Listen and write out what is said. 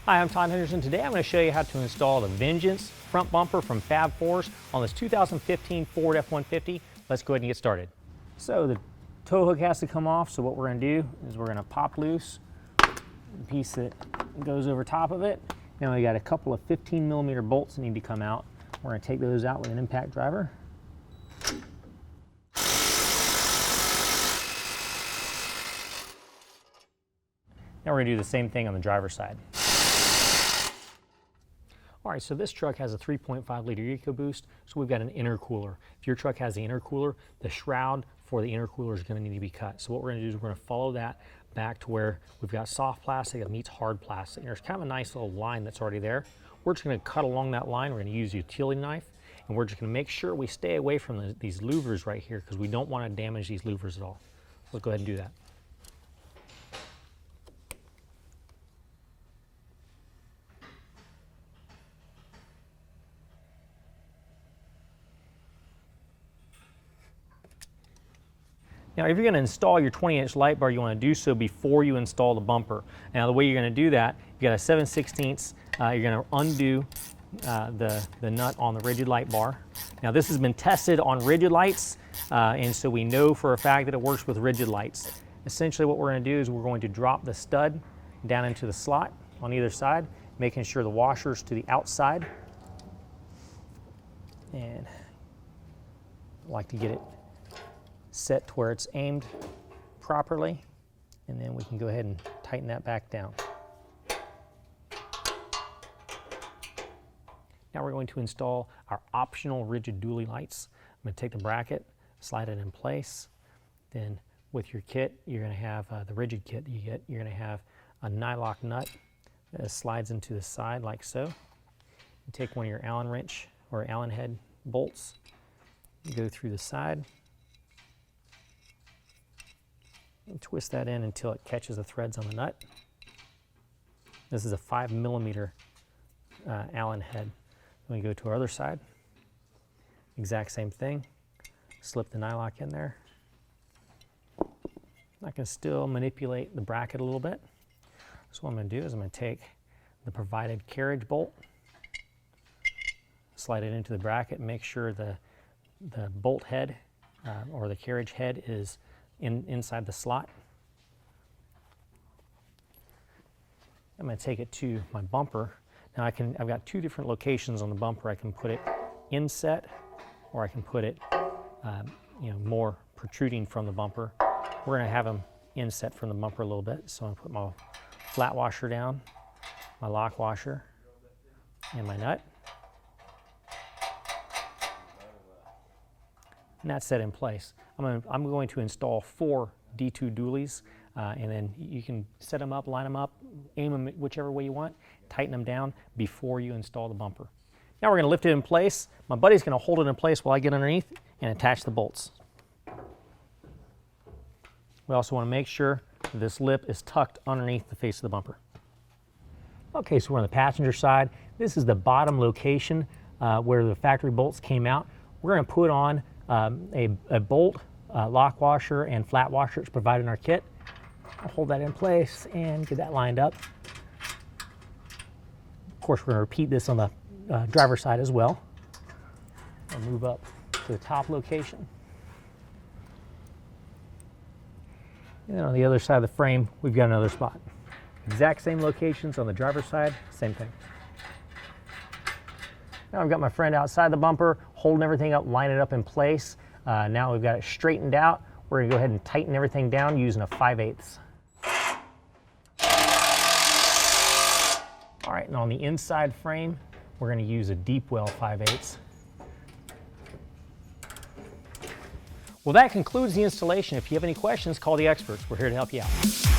Hi, I'm Todd Henderson. Today I'm going to show you how to install the Vengeance front bumper from Fab Fours on this 2015 Ford F-150. Let's go ahead and get started. So the tow hook has to come off, so what we're going to do is we're going to pop loose the piece that goes over top of it. Now we got a couple of 15mm bolts that need to come out. We're going to take those out with an impact driver. Now we're going to do the same thing on the driver's side. All right, so this truck has a 3.5 liter EcoBoost, so we've got an intercooler. If your truck has the intercooler, the shroud for the intercooler is going to need to be cut. So what we're going to do is we're going to follow that back to where we've got soft plastic that meets hard plastic. And there's kind of a nice little line that's already there. We're just going to cut along that line. We're going to use a utility knife, and we're just going to make sure we stay away from these louvers right here because we don't want to damage these louvers at all. Let's go ahead and do that. Now, if you're going to install your 20-inch light bar, you want to do so before you install the bumper. Now, the way you're going to do that, you got a 7/16. You're going to undo the nut on the rigid light bar. Now, this has been tested on rigid lights, and so we know for a fact that it works with rigid lights. Essentially, what we're going to do is we're going to drop the stud down into the slot on either side, making sure the washer's to the outside. And I like to get it set to where it's aimed properly, and then we can go ahead and tighten that back down. Now we're going to install our optional rigid dually lights. I'm going to take the bracket, slide it in place. Then with your kit, you're going to have the rigid kit that you get, you're going to have a nylock nut that slides into the side like so. You take one of your Allen wrench or Allen head bolts, you go through the side, and twist that in until it catches the threads on the nut. This is a 5mm Allen head. Then we go to our other side, exact same thing. Slip the nylock in there. I can still manipulate the bracket a little bit. So what I'm going to do is I'm going to take the provided carriage bolt, slide it into the bracket, and make sure the bolt head or the carriage head is inside the slot. I'm going to take it to my bumper. Now I've got two different locations on the bumper. I can put it inset, or I can put it more protruding from the bumper. We're going to have them inset from the bumper a little bit. So I'm going to put my flat washer down, my lock washer, and my nut. And that's set in place. I'm going to install 4 D2 dualies, and then you can set them up, line them up, aim them whichever way you want, tighten them down before you install the bumper. Now we're going to lift it in place. My buddy's going to hold it in place while I get underneath and attach the bolts. We also want to make sure that this lip is tucked underneath the face of the bumper. Okay, so we're on the passenger side. This is the bottom location where the factory bolts came out. We're going to put on a bolt, lock washer, and flat washer that's provided in our kit. I'll hold that in place and get that lined up. Of course, we're going to repeat this on the driver's side as well. I'll move up to the top location. And then on the other side of the frame, we've got another spot. Exact same locations on the driver's side, same thing. Now I've got my friend outside the bumper, holding everything up, line it up in place. Now we've got it straightened out. We're going to go ahead and tighten everything down using a 5/8. All right, and on the inside frame, we're going to use a deep well 5/8. Well, that concludes the installation. If you have any questions, call the experts. We're here to help you out.